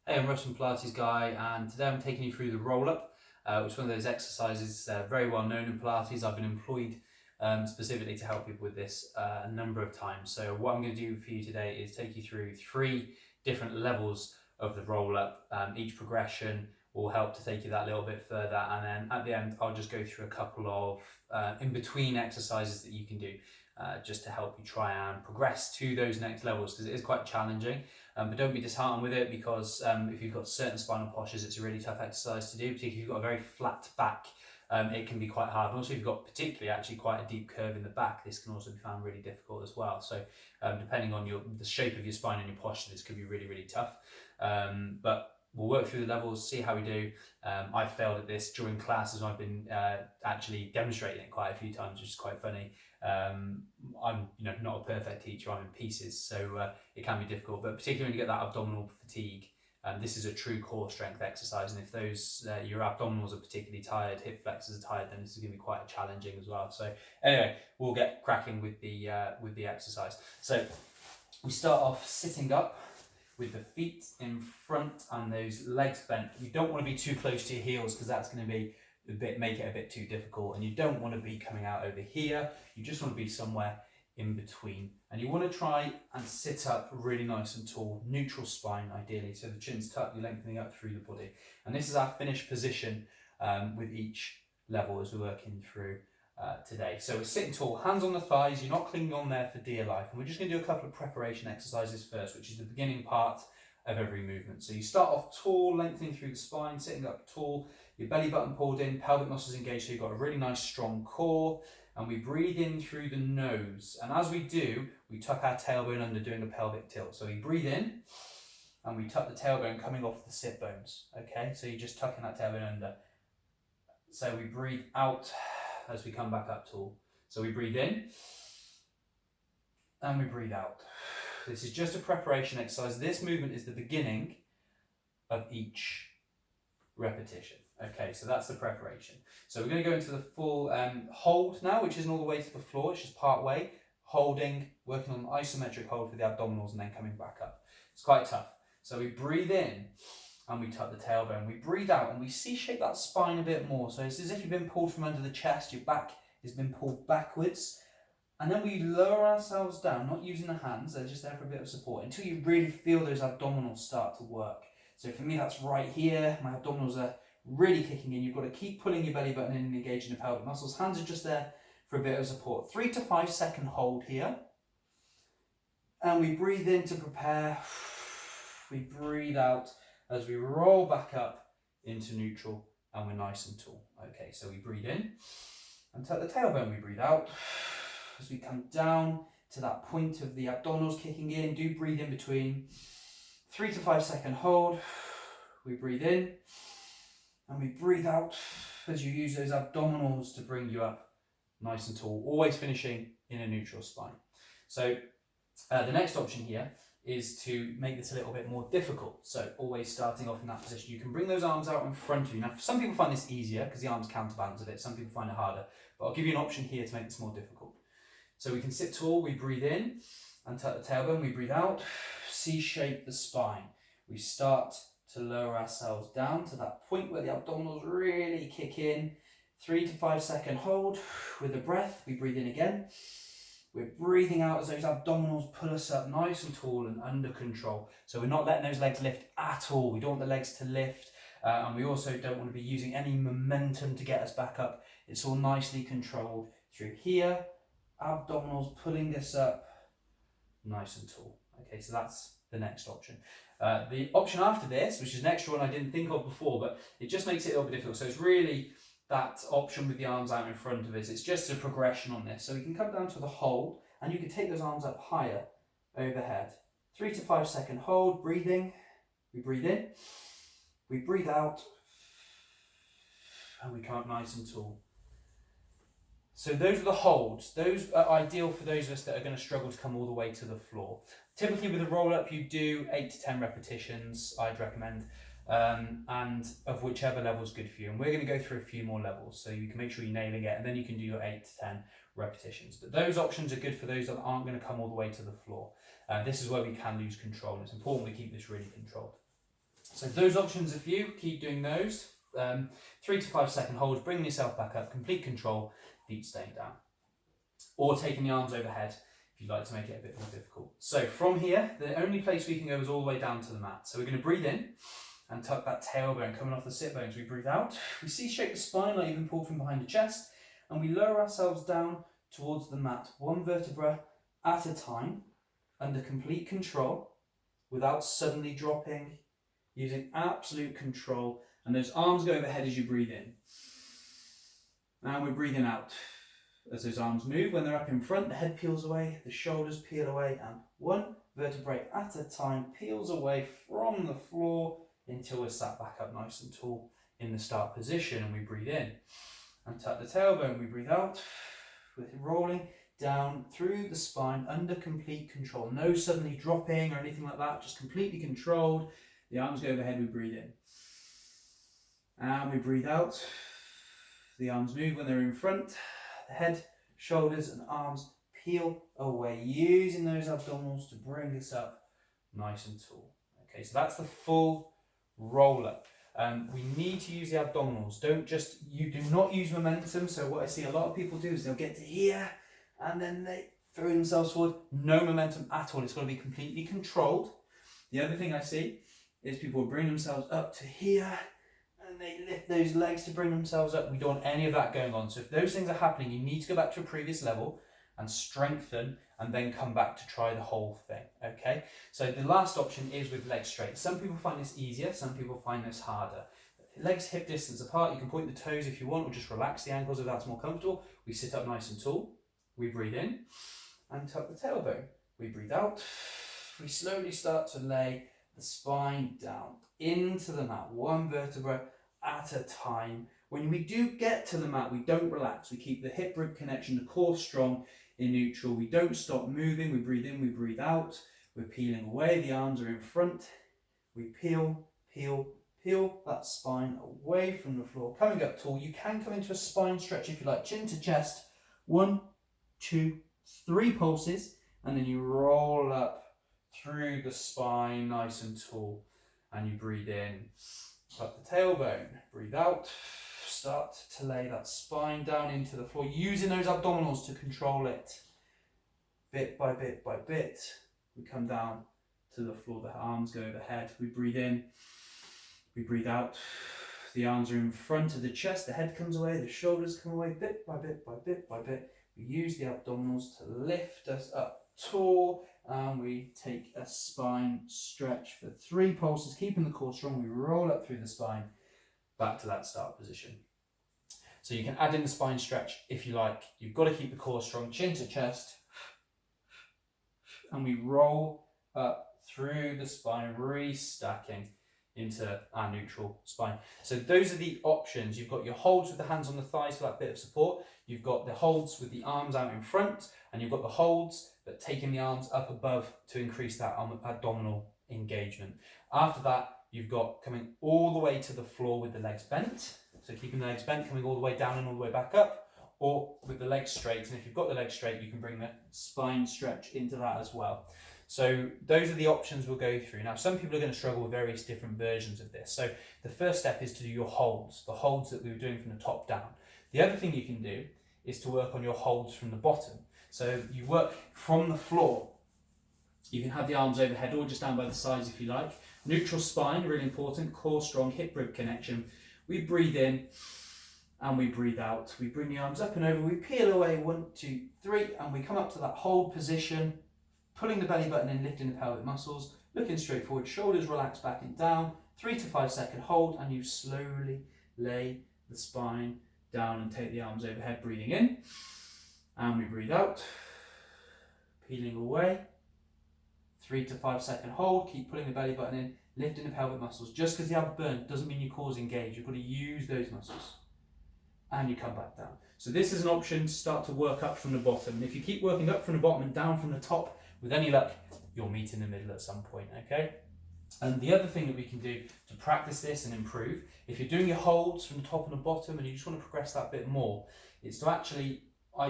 Hey, I'm Russ from Pilates Guy, and today I'm taking you through the roll up, which is one of those exercises very well known in Pilates. I've been employed specifically to help people with this a number of times. So what I'm going to do for you today is take you through 3 different levels of the roll up. Each progression will help to take you that little bit further, and then at the end I'll just go through a couple of in-between exercises that you can do just to help you try and progress to those next levels, because it is quite challenging. But don't be disheartened with it, because if you've got certain spinal postures, it's a really tough exercise to do, particularly if you've got a very flat back. It can be quite hard. And also, if you've got particularly actually quite a deep curve in the back, this can also be found really difficult as well. So depending on the shape of your spine and your posture, this could be really, really tough. But we'll work through the levels, see how we do. I've failed at this during classes. I've been actually demonstrating it quite a few times, which is quite funny. I'm not a perfect teacher, I'm in pieces, so it can be difficult, but particularly when you get that abdominal fatigue, this is a true core strength exercise, and if those your abdominals are particularly tired, hip flexors are tired, then this is going to be quite challenging as well. So anyway, we'll get cracking with the exercise. So we start off sitting up with the feet in front and those legs bent. You don't want to be too close to your heels, because that's going to be make it a bit too difficult, and you don't want to be coming out over here. You just want to be somewhere in between, and you want to try and sit up really nice and tall, neutral spine ideally, so the chin's tucked, you're lengthening up through the body. And this is our finished position with each level as we're working through today. So we're sitting tall, hands on the thighs, you're not clinging on there for dear life, and we're just going to do a couple of preparation exercises first, which is the beginning part of every movement. So you start off tall, lengthening through the spine, sitting up tall, your belly button pulled in, pelvic muscles engaged, so you've got a really nice strong core, and we breathe in through the nose. And as we do, we tuck our tailbone under, doing a pelvic tilt. So we breathe in, and we tuck the tailbone coming off the sit bones. Okay, so you're just tucking that tailbone under. So we breathe out as we come back up tall. So we breathe in, and we breathe out. This is just a preparation exercise. This movement is the beginning of each repetition. Okay, so that's the preparation. So we're going to go into the full hold now, which isn't all the way to the floor, it's just part way. Holding, working on isometric hold for the abdominals, and then coming back up. It's quite tough. So we breathe in, and we tuck the tailbone. We breathe out, and we C-shape that spine a bit more. So it's as if you've been pulled from under the chest, your back has been pulled backwards. And then we lower ourselves down, not using the hands, they're just there for a bit of support, until you really feel those abdominals start to work. So for me, that's right here. My abdominals are really kicking in. You've got to keep pulling your belly button in and engaging the pelvic muscles. Hands are just there for a bit of support. 3 to 5 second hold here. And we breathe in to prepare. We breathe out as we roll back up into neutral, and we're nice and tall. Okay, so we breathe in and tuck the tailbone. We breathe out as we come down to that point of the abdominals kicking in. Do breathe in between. 3 to 5 second hold. We breathe in, and we breathe out as you use those abdominals to bring you up nice and tall, always finishing in a neutral spine. So the next option here is to make this a little bit more difficult. So always starting off in that position. You can bring those arms out in front of you. Now, some people find this easier because the arms counterbalance a bit. Some people find it harder, but I'll give you an option here to make this more difficult. So we can sit tall, we breathe in and tuck the tailbone, we breathe out, C-shape the spine. We start to lower ourselves down to that point where the abdominals really kick in. 3 to 5 second hold with a breath. We breathe in again. We're breathing out as those abdominals pull us up nice and tall and under control. So we're not letting those legs lift at all. We don't want the legs to lift, and we also don't want to be using any momentum to get us back up. It's all nicely controlled through here. Abdominals pulling us up nice and tall. Okay, so that's the next option. The option after this, which is an extra one I didn't think of before, but it just makes it a little bit difficult. So it's really that option with the arms out in front of us. It's just a progression on this. So we can come down to the hold, and you can take those arms up higher overhead. 3 to 5 second hold, breathing. We breathe in, we breathe out, and we come up nice and tall. So those are the holds. Those are ideal for those of us that are going to struggle to come all the way to the floor. Typically with a roll up, you do 8 to 10 repetitions, I'd recommend, and of whichever level is good for you. And we're going to go through a few more levels, so you can make sure you're nailing it, and then you can do your 8 to 10 repetitions. But those options are good for those that aren't going to come all the way to the floor. This is where we can lose control. It's important we keep this really controlled. So those options are for you. Keep doing those. 3 to 5 second holds, bringing yourself back up, complete control, feet staying down. Or taking the arms overhead if you'd like to make it a bit more difficult. So from here, the only place we can go is all the way down to the mat. So we're going to breathe in and tuck that tailbone coming off the sit bones. We breathe out. We C-shape the spine like you've been pulled from behind the chest. And we lower ourselves down towards the mat, one vertebra at a time, under complete control, without suddenly dropping, using absolute control. And those arms go overhead as you breathe in. And we're breathing out. As those arms move, when they're up in front, the head peels away, the shoulders peel away, and one vertebrae at a time peels away from the floor until we're sat back up nice and tall in the start position. And we breathe in and tuck the tailbone. We breathe out with rolling down through the spine under complete control. No suddenly dropping or anything like that, just completely controlled. The arms go overhead, we breathe in. And we breathe out. The arms move when they're in front. The head, shoulders and arms peel away, using those abdominals to bring us up nice and tall. Okay, so that's the full roll up. We need to use the abdominals. You do not use momentum. So what I see a lot of people do is they'll get to here and then they throw themselves forward. No momentum at all. It's got to be completely controlled. The other thing I see is people bring themselves up to here and they lift those legs to bring themselves up. We don't want any of that going on. So if those things are happening, you need to go back to a previous level and strengthen and then come back to try the whole thing, okay? So the last option is with legs straight. Some people find this easier, some people find this harder. Legs hip distance apart, you can point the toes if you want or just relax the ankles if that's more comfortable. We sit up nice and tall. We breathe in and tuck the tailbone. We breathe out. We slowly start to lay the spine down into the mat, one vertebra at a time. When we do get to the mat, we don't relax. We keep the hip rib connection, the core strong in neutral. We don't stop moving. We breathe in, we breathe out. We're peeling away. The arms are in front. We peel, peel, peel that spine away from the floor. Coming up tall. You can come into a spine stretch if you like, chin to chest. 1, 2, 3 pulses. And then you roll up through the spine nice and tall. And you breathe in. Tuck the tailbone. Breathe out. Start to lay that spine down into the floor, using those abdominals to control it. Bit by bit by bit, we come down to the floor, the arms go overhead. We breathe in, we breathe out. The arms are in front of the chest, the head comes away, the shoulders come away, bit by bit by bit by bit. We use the abdominals to lift us up tall, and we take a spine stretch for 3 pulses, keeping the core strong. We roll up through the spine, back to that start position. So you can add in the spine stretch if you like. You've got to keep the core strong, chin to chest. And we roll up through the spine, restacking into our neutral spine. So those are the options. You've got your holds with the hands on the thighs for that bit of support. You've got the holds with the arms out in front. And you've got the holds but taking the arms up above to increase that abdominal engagement. After that, you've got coming all the way to the floor with the legs bent. So keeping the legs bent, coming all the way down and all the way back up, or with the legs straight. And if you've got the legs straight, you can bring the spine stretch into that as well. So those are the options we'll go through. Now, some people are going to struggle with various different versions of this. So the first step is to do your holds, the holds that we were doing from the top down. The other thing you can do is to work on your holds from the bottom. So you work from the floor. You can have the arms overhead or just down by the sides if you like. Neutral spine, really important, core strong, hip rib connection. We breathe in and we breathe out. We bring the arms up and over, we peel away, 1, 2, 3, and we come up to that hold position, pulling the belly button in, lifting the pelvic muscles, looking straight forward, shoulders relax back and down, 3 to 5 second hold, and you slowly lay the spine down and take the arms overhead, breathing in, and we breathe out, peeling away. 3 to 5 second hold, keep pulling the belly button in, lifting the pelvic muscles. Just because the abs burn doesn't mean your core's engaged. You've got to use those muscles. And you come back down. So this is an option to start to work up from the bottom. And if you keep working up from the bottom and down from the top, with any luck, you'll meet in the middle at some point, okay? And the other thing that we can do to practice this and improve, if you're doing your holds from the top and the bottom and you just want to progress that bit more, is to actually,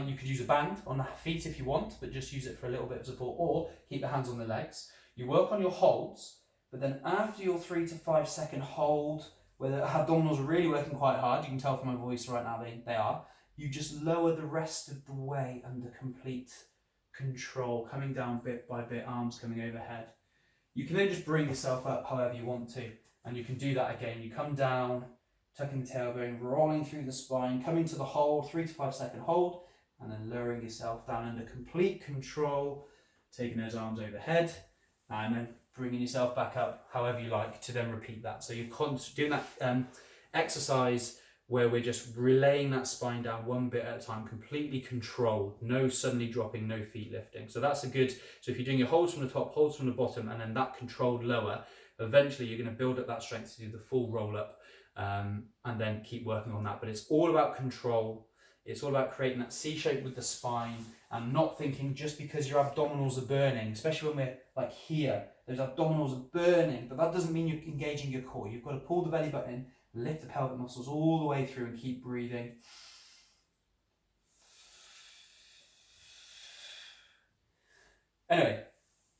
you could use a band on the feet if you want, but just use it for a little bit of support, or keep the hands on the legs. You work on your holds, But then after your 3 to 5 second hold, where the abdominals are really working quite hard, you can tell from my voice right now they are, you just lower the rest of the way under complete control, coming down bit by bit, arms coming overhead. You can then just bring yourself up however you want to, and you can do that again. You come down, tucking the tailbone, rolling through the spine, coming to the hold, 3 to 5 second hold, and then lowering yourself down under complete control, taking those arms overhead, and then bringing yourself back up however you like to then repeat that. So you're doing that exercise where we're just relaying that spine down one bit at a time, completely controlled, no suddenly dropping, no feet lifting. So that's a good, so if you're doing your holds from the top, holds from the bottom, and then that controlled lower, eventually you're going to build up that strength to do the full roll up, and then keep working on that. But it's all about control. It's all about creating that C shape with the spine and not thinking just because your abdominals are burning, especially when we're like here, those abdominals are burning, but that doesn't mean you're engaging your core. You've got to pull the belly button in, lift the pelvic muscles all the way through and keep breathing. Anyway,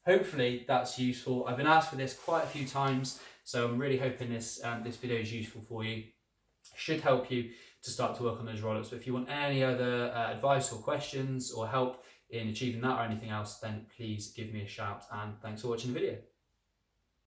hopefully that's useful. I've been asked for this quite a few times, so I'm really hoping this video is useful for you. Should help you to start to work on those roll-ups. But if you want any other advice or questions or help in achieving that or anything else, then please give me a shout, and thanks for watching the video.